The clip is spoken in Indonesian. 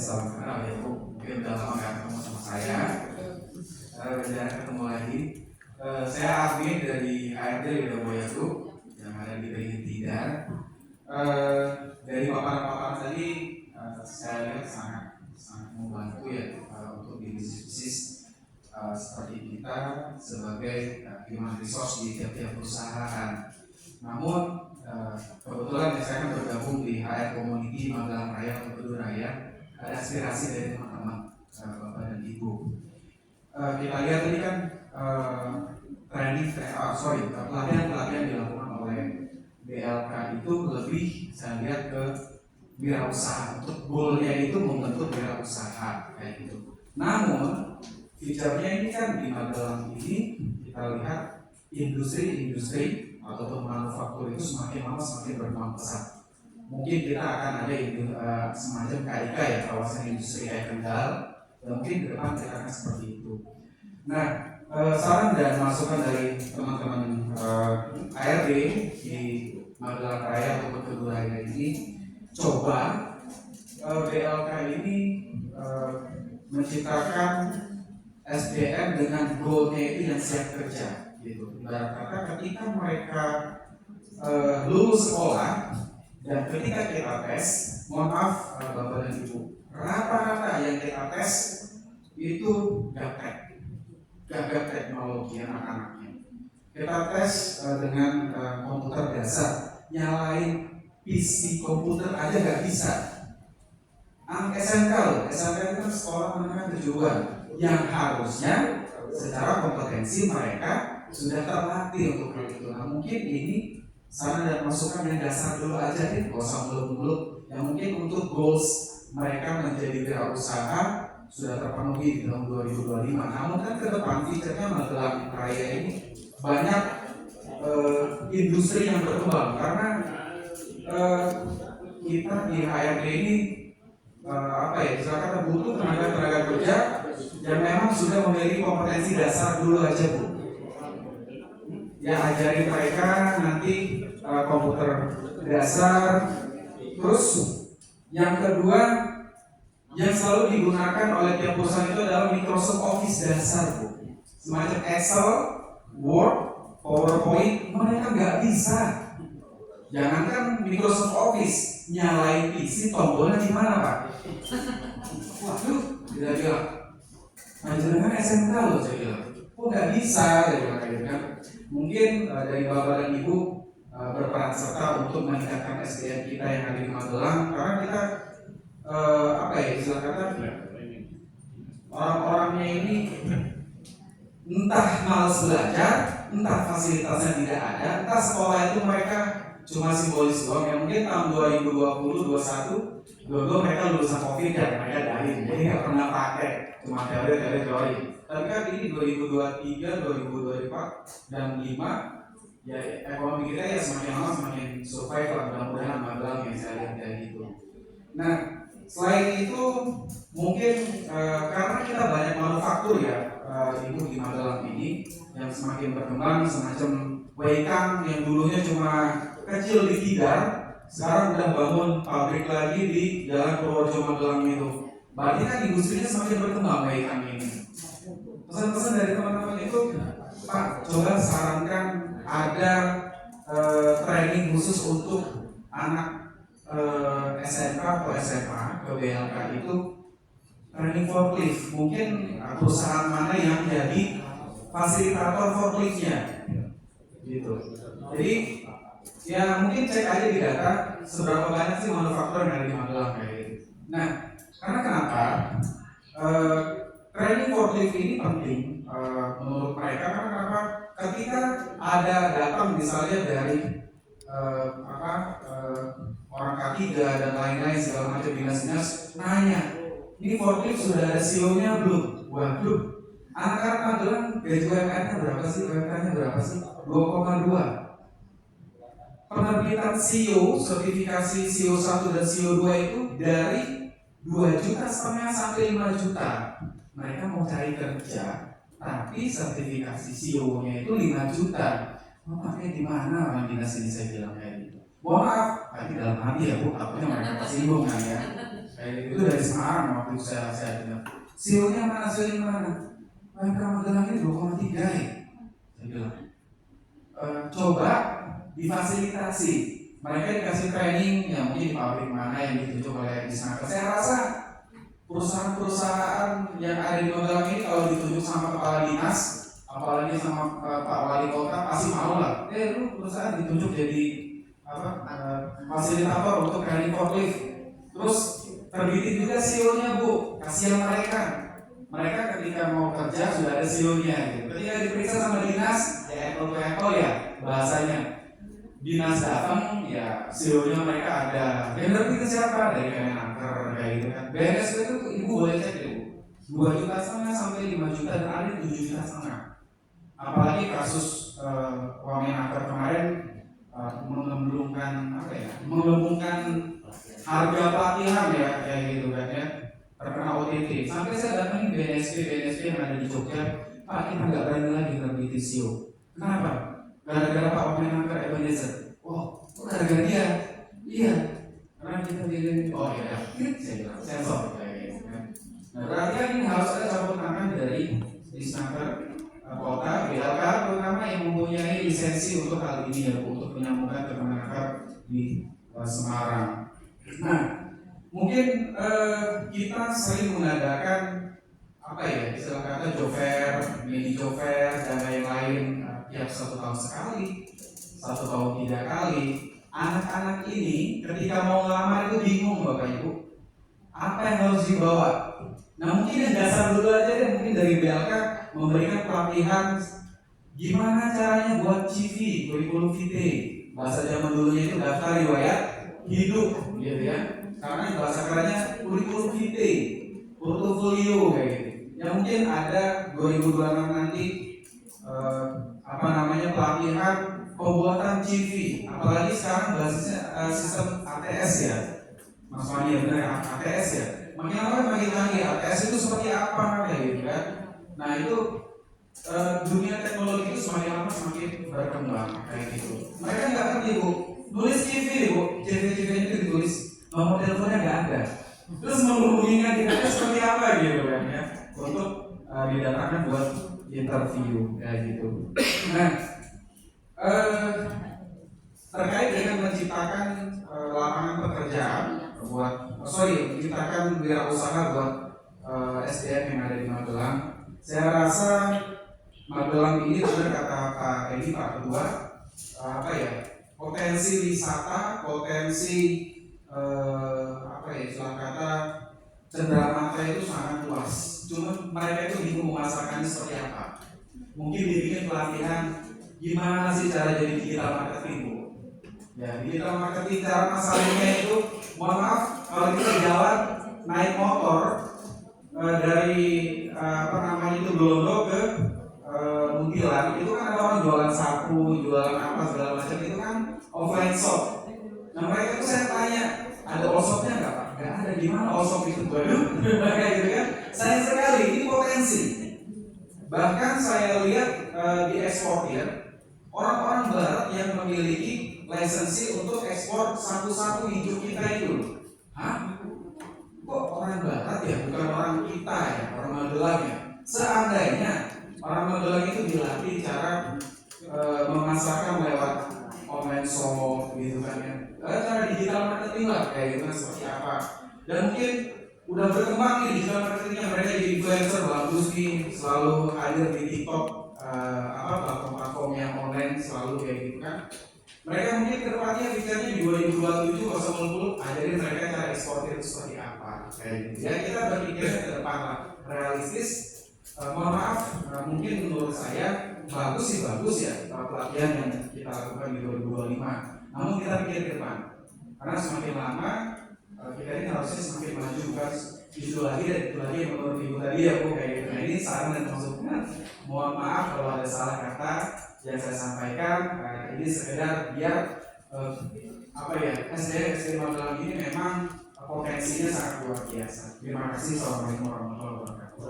salam kenal ya Bu. Mungkin udah lama gak ketemu sama saya. Berjalan ketemu lagi. Saya Arvin dari HRD Lidaboya Group yang ada di Beringin Tidar. Dari paparan-paparan tadi saya lihat sangat membantu ya untuk di bisnis seperti kita sebagai human resource di tiap-tiap perusahaan. Namun kebetulan saya kan bergabung di HR Community Magelang Raya atau Kedua Raya. Ada aspirasi dari teman-teman Bapak dan Ibu. Kita lihat tadi kan pelatihan dilakukan oleh BLK itu lebih saya lihat ke wirausaha. Untuk goalnya itu membentuk wirausaha kayak gitu. Namun feature-nya ini kan di Magelang ini kita lihat industri ataupun manufaktur itu semakin lama semakin berkembang pesat. Mungkin kita akan ada semacam KIK ya, kawasan industri kayak Kendal, dan mungkin ke depan kita akan seperti itu. Nah, saran dan masukan dari teman-teman HRD di Magelang Raya ataupun Kedua Raya ini, coba BLK ini menciptakan SDM dengan goal-nya itu yang siap kerja. Gitu. Ibarat kata ketika mereka lulus sekolah dan ketika kita tes, mohon maaf Bapak dan Ibu, rata-rata yang kita tes itu gaptek teknologi anak-anaknya. Kita tes dengan komputer dasar, nyalain PC komputer aja nggak bisa. Anak SMK loh, SMK itu kan sekolah menengah kejuruan yang harusnya secara kompetensi mereka sudah terlatih untuk hal itu. Nah mungkin ini saran dan masukan yang dasar dulu aja deh, gak usah muluk-muluk. Yang mungkin untuk goals mereka menjadi wirausaha sudah terpenuhi di tahun 2025. Namun kan ke depan feature-nya Magelang Raya ini banyak industri yang berkembang karena kita di HRD ini misalkan butuh tenaga kerja yang memang sudah memiliki kompetensi dasar dulu aja Bu. Ya ajarin mereka nanti komputer dasar. Terus yang kedua yang selalu digunakan oleh tiap perusahaan itu adalah Microsoft Office dasar Bu. Semacam Excel, Word, PowerPoint mereka nggak bisa. Jangankan Microsoft Office, nyalain PC tombolnya di mana Pak? Waduh, tidak bilang. Jangan SMK loh saya bilang. Kok nggak bisa? Kan? Mungkin dari Bapak dan Ibu berperan serta untuk meningkatkan SDM kita yang ada di Magelang karena kita orang-orangnya ini entah malas belajar, entah fasilitasnya tidak ada, entah sekolah itu mereka cuma simbolis doang. Ya mungkin tahun 2020, 2021, 2022 mereka lulusan COVID dan mereka daring, jadi nggak pernah pakai, cuma teori. Tapi kan ini 2023, 2024 dan 5 ya ekonomi kita ya semakin lama semakin survive lah, mudah-mudahan Magelang yang saya lihat kayak gitu. Nah selain itu mungkin karena kita banyak manufaktur ya Ibu di Magelang ini yang semakin berkembang, semacam Weikang yang dulunya cuma kecil di Tidar sekarang udah bangun pabrik lagi di Jalan Purworejo Magelang itu. Berarti kan industrinya semakin berkembang Weikang ini. Pesan-pesan dari teman-teman itu, Pak, coba sarankan ada training khusus untuk anak SMK atau SMA ke BLK itu training forklift. Mungkin perusahaan mana yang jadi fasilitator forkliftnya, gitu. Jadi ya mungkin cek aja di data seberapa banyak sih manufaktur yang ada di Magelang kayak gitu. Nah, karena kenapa? Training forklift ini penting menurut mereka karena kenapa? Ketika ada datang misalnya dari orang K3 dan lain-lain segala macam dinas-dinas nanya, ini forklift sudah ada CEO-nya belum? Waduh, anak-anak Magelang gaji UMR-nya berapa sih? UMR-nya berapa sih? 2,2. Penerbitan CEO, sertifikasi CEO 1 dan CEO 2 itu dari 2,5 juta sampai 5 juta. Mereka mau cari kerja, tapi sertifikasi CEO-nya itu 5 juta. Makanya di mana orang dinas ini saya bilang kayak gitu. Mohon maaf, tapi dalam hati ya Bu, takutnya mereka tersinggung kan ya. Kayak Itu dari Semarang waktu itu saya bilang, CEO-nya mana, CEO-nya mana? UMK Magelang ini 2,3 ya. Saya bilang, coba difasilitasi. Mereka dikasih training yang mungkin di pabrik mana yang ditunjuk oleh Disnaker. Saya rasa perusahaan-perusahaan yang ada di Magelang ini kalau ditunjuk sama kepala dinas, apalagi sama Pak Wali Kota, pasti mau lah. Lu perusahaan ditunjuk jadi fasilitator untuk training forklift. Terus terbitin juga CEO-nya, Bu. Kasihan mereka. Mereka ketika mau kerja sudah ada CEO-nya gitu. Ketika diperiksa sama dinas, ya apple to apple ya bahasanya. Dinas datang, ya CEO-nya mereka ada. Yang terbitin siapa? Dari Kemenaker kayak gitu kan. BNSP itu Ibu boleh cek deh, Bu. 2,5 juta sampai 5 juta dan ada 7,5 juta. Apalagi kasus Wamenaker kemarin menggelembungkan harga pelatihan ya kayak gitu kan ya, terkena OTT. Sampai saya datangin BNSP yang ada di Jogja, Pak kita nggak berani lagi terbitin CEO. Kenapa? Gara-gara Pak Wamenaker Ebenezer. Oh, gara-gara dia? Iya. Karena kita bilang, oh iya, saya bilang sensor kayak gitu kan. Nah berarti kan ini harus ada campur tangan dari Disnaker kota, BLK terutama yang mempunyai lisensi untuk hal ini ya, untuk menyambungkan ke Kemenaker di Semarang. Nah, mungkin kita sering mengadakan apa ya, istilah kata job fair, mini job fair dan lain-lain tiap 1 tahun sekali, 1 tahun 3 kali. Anak-anak ini ketika mau ngelamar itu bingung Bapak Ibu, apa yang harus dibawa. Nah mungkin yang dasar dulu aja deh, mungkin dari BLK memberikan pelatihan gimana caranya buat CV, kurikulum vitae. Bahasa zaman dulunya itu daftar riwayat hidup, gitu ya. Karena bahasa kerennya kurikulum vitae, portofolio kayak gitu. Yang mungkin ada 2026 nanti pelatihan pembuatan CV. Apalagi sekarang basisnya sistem ATS ya. Mas Wani ya benar ATS ya. Makin lama makin canggih. ATS itu seperti apa kayak gitu kan. Nah itu dunia teknologi itu semakin lama semakin berkembang kayak gitu. Mereka nggak ngerti Bu, nulis CV Bu, CV itu ditulis, nomor teleponnya nggak ada. Terus menghubunginya kita seperti apa gitu kan ya, untuk didatangkan buat interview kayak gitu. Nah terkait dengan menciptakan lapangan pekerjaan menciptakan wirausaha buat SDM yang ada di Magelang. Saya rasa Magelang ini benar kata Pak Edi, Pak Ketua, potensi wisata, potensi istilah kata cenderamata itu sangat luas. Cuma mereka itu bingung memasarkannya seperti apa. Mungkin dibikin pelatihan gimana sih cara jadi digital marketing Bu. Ya, digital marketing cara masalahnya itu, mohon maaf kalau kita jalan naik motor dari itu Blondo ke Muntilan, itu kan ada orang jualan sapu, jualan apa segala macam, itu kan offline shop. Nah mereka itu saya tanya, ada all shopnya nggak Pak? Nggak ada. Gimana all shop itu? Kayak gitu kan. Sayang sekali, ini potensi. Bahkan saya lihat di eksportir, orang-orang barat yang memiliki lisensi untuk ekspor satu-satu hijau kita itu. Hah? Kok orang barat ya, bukan orang kita ya, orang Magelang ya. Seandainya orang Magelang itu dilatih cara memasarkan lewat online shop gitu kan ya, cara digital marketing lah kayak gitu kan, seperti apa. Dan mungkin udah berkembang nih digital marketingnya, mereka jadi influencer bagus nih, selalu hadir di TikTok, platform-platform yang online selalu kayak gitu kan. Mereka mungkin kedepannya pikirnya di 2027 2020 ajarin mereka cara eksportir itu seperti apa kayak gitu ya. Kita berpikirnya ke depan lah, realistis. Mohon maaf, mungkin menurut saya bagus ya pelatihan yang kita lakukan di 2025. Namun kita pikir ke depan, karena semakin lama kita ini harusnya semakin maju, bukan itu lagi yang menurut Ibu tadi ya Bu kayak gitu. Nah ini saran dan masukan. Mohon maaf kalau ada salah kata yang saya sampaikan. Ini sekedar biar SDM Magelang ini memang potensinya sangat luar biasa. Terima kasih. Assalamualaikum warahmatullahi wabarakatuh.